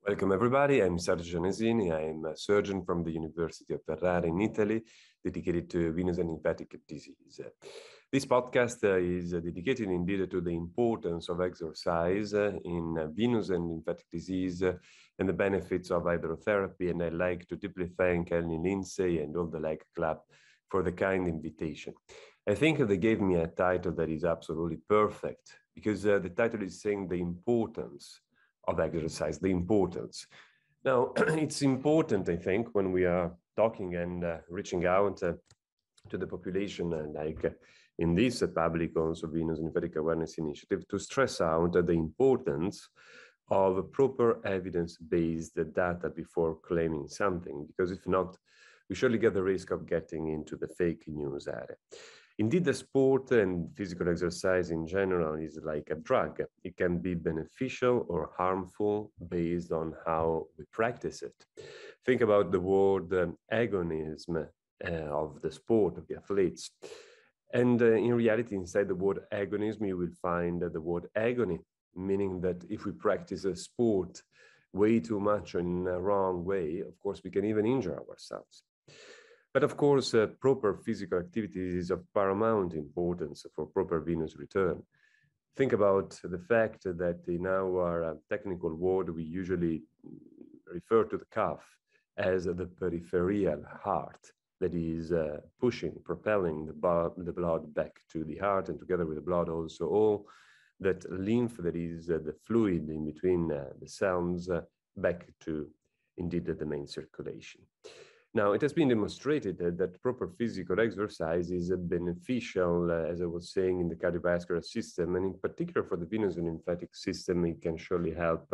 Welcome everybody, I'm Professor Gianesini. I'm a surgeon from the University of Ferrara in Italy, dedicated to venous and lymphatic disease. This podcast is dedicated indeed to the importance of exercise in venous and lymphatic disease and the benefits of hydrotherapy. And I'd like to deeply thank Eleni Lindsay and all the Leg Club for the kind invitation. I think they gave me a title that is absolutely perfect because the title is saying the importance of exercise, the importance. Now, it's important, I think, when we are talking and reaching out to the population, like in this public also venous lymphatic awareness initiative, to stress out the importance of proper evidence-based data before claiming something, because if not, we surely get the risk of getting into the fake news area. Indeed, the sport and physical exercise in general is like a drug. It can be beneficial or harmful based on how we practice it. Think about the word agonism of the sport, of the athletes. And in reality, inside the word agonism, you will find the word agony, meaning that if we practice a sport way too much in a wrong way, of course, we can even injure ourselves. But of course, proper physical activity is of paramount importance for proper venous return. Think about the fact that in our technical word, we usually refer to the calf as the peripheral heart that is pushing, propelling the blood back to the heart, and together with the blood also all that lymph that is the fluid in between the cells back to indeed the main circulation. Now, it has been demonstrated that proper physical exercise is beneficial, as I was saying, in the cardiovascular system, and in particular for the venous and lymphatic system, it can surely help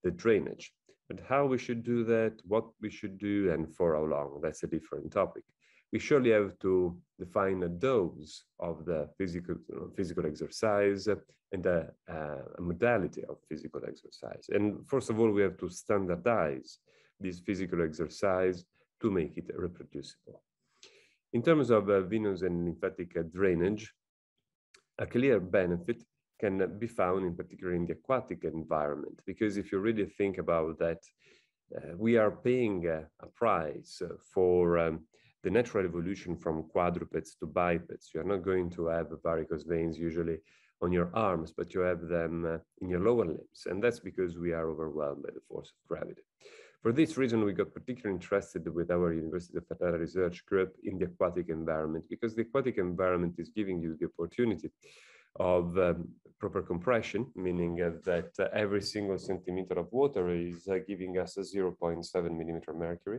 the drainage. But how we should do that, what we should do, and for how long, that's a different topic. We surely have to define a dose of the physical exercise and a modality of physical exercise. And first of all, we have to standardize this physical exercise to make it reproducible. In terms of venous and lymphatic drainage, a clear benefit can be found in particular in the aquatic environment, because if you really think about that, we are paying a price for the natural evolution from quadrupeds to bipeds. You're not going to have varicose veins usually on your arms, but you have them in your lower limbs. And that's because we are overwhelmed by the force of gravity. For this reason, we got particularly interested with our University of Ferrara research group in the aquatic environment, because the aquatic environment is giving you the opportunity of proper compression, meaning that every single centimeter of water is giving us a 0.7 millimeter mercury,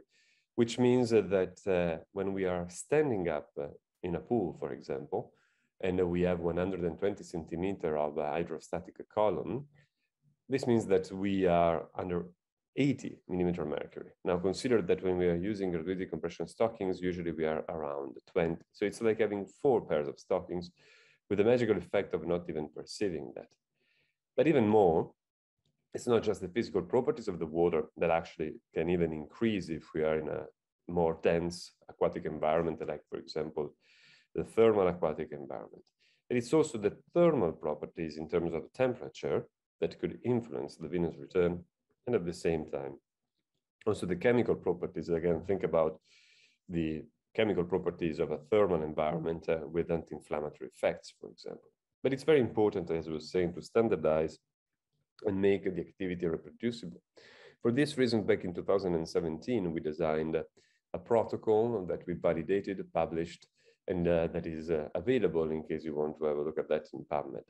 which means that when we are standing up in a pool, for example, and we have 120 centimeter of hydrostatic column, this means that we are under 80 millimeter mercury. Now consider that when we are using rigid compression stockings, usually we are around 20. So it's like having 4 pairs of stockings with the magical effect of not even perceiving that. But even more, it's not just the physical properties of the water that actually can even increase if we are in a more dense aquatic environment, like for example, the thermal aquatic environment. And it's also the thermal properties in terms of temperature that could influence the venous return. And at the same time, also the chemical properties. Again, think about the chemical properties of a thermal environment with anti-inflammatory effects, for example. But it's very important, as I was saying, to standardize and make the activity reproducible. For this reason, back in 2017, we designed a protocol that we validated, published, and that is available in case you want to have a look at that in PubMed.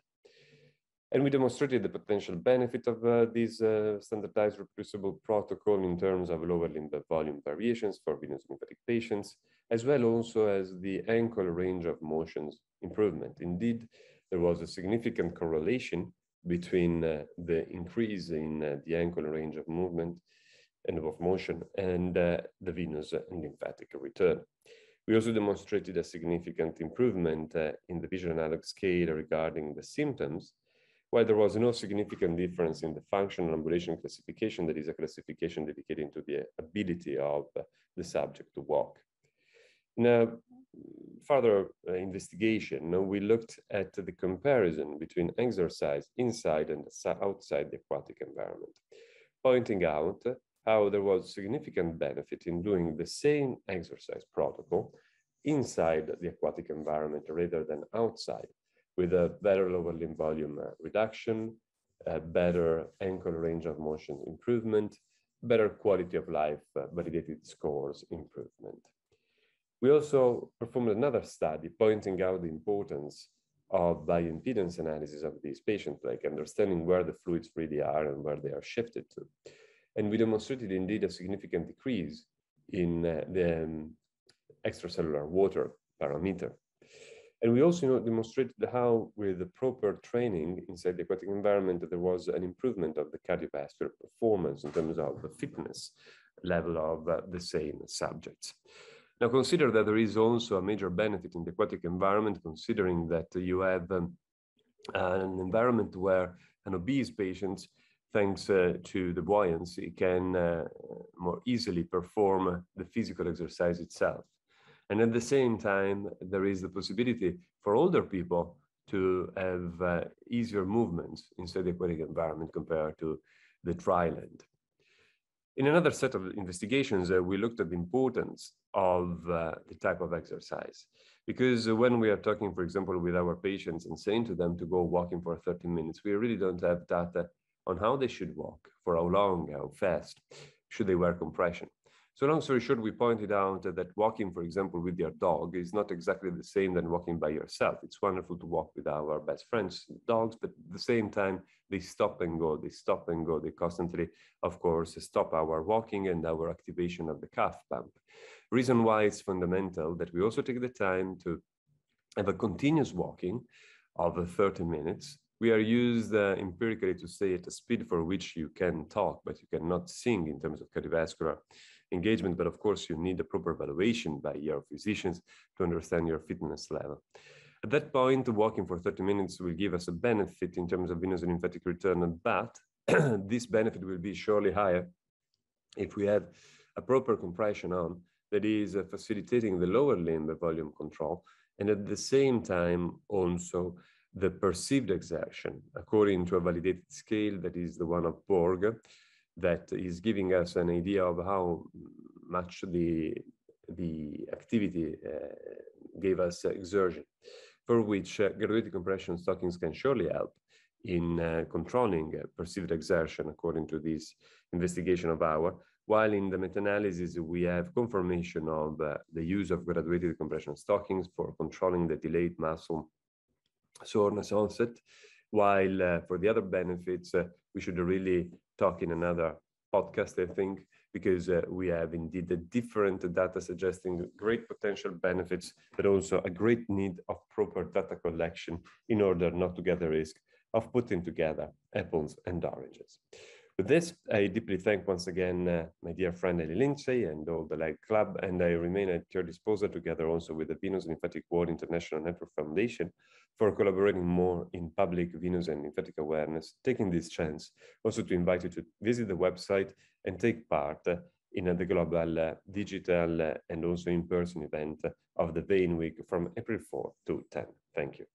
And we demonstrated the potential benefit of this standardized reproducible protocol in terms of lower limb volume variations for venous lymphatic patients, as well also as the ankle range of motions improvement. Indeed, there was a significant correlation between the increase in the ankle range of movement and of motion and the venous and lymphatic return. We also demonstrated a significant improvement in the visual analog scale regarding the symptoms, while there was no significant difference in the functional ambulation classification, that is a classification dedicated to the ability of the subject to walk. Now, further investigation, we looked at the comparison between exercise inside and outside the aquatic environment. pointing out how there was significant benefit in doing the same exercise protocol inside the aquatic environment rather than outside, with a better lower limb volume reduction, better ankle range of motion improvement, better quality of life validated scores improvement. We also performed another study pointing out the importance of bioimpedance analysis of these patients, like understanding where the fluids really are and where they are shifted to. And we demonstrated indeed a significant decrease in the extracellular water parameter. And we also demonstrated how, with the proper training inside the aquatic environment, there was an improvement of the cardiovascular performance in terms of the fitness level of the same subjects. Now, consider that there is also a major benefit in the aquatic environment, considering that you have an environment where an obese patient, thanks to the buoyancy, can more easily perform the physical exercise itself. And at the same time, there is the possibility for older people to have easier movements inside the aquatic environment compared to the dry land. In another set of investigations, we looked at the importance of the type of exercise. Because when we are talking, for example, with our patients and saying to them to go walking for 30 minutes, we really don't have data on how they should walk, for how long, how fast, should they wear compression. So long story short, we pointed out that walking, for example, with your dog is not exactly the same than walking by yourself. It's wonderful to walk with our best friends, dogs, but at the same time, they stop and go, they stop and go. They constantly, of course, stop our walking and our activation of the calf pump. Reason why it's fundamental that we also take the time to have a continuous walking of 30 minutes. We are used empirically to say at a speed for which you can talk, but you cannot sing in terms of cardiovascular engagement. But of course, you need a proper evaluation by your physicians to understand your fitness level. At that point, walking for 30 minutes will give us a benefit in terms of venous and lymphatic return, but this benefit will be surely higher if we have a proper compression on that is facilitating the lower limb volume control, and at the same time also the perceived exertion according to a validated scale that is the one of Borg, that is giving us an idea of how much the activity gave us exertion, for which graduated compression stockings can surely help in controlling perceived exertion according to this investigation of our, while in the meta-analysis we have confirmation of the use of graduated compression stockings for controlling the delayed muscle soreness onset, while for the other benefits, we should really talk in another podcast, I think, because we have indeed a different data suggesting great potential benefits, but also a great need of proper data collection in order not to get the risk of putting together apples and oranges. With this, I deeply thank once again my dear friend Ellie Lindsay and all the LEG Club, and I remain at your disposal together also with the Venous and Lymphatic Ward International Network Foundation for collaborating more in public venous and lymphatic awareness, taking this chance also to invite you to visit the website and take part in the global digital and also in-person event of the Vein Week from April 4 to 10. Thank you.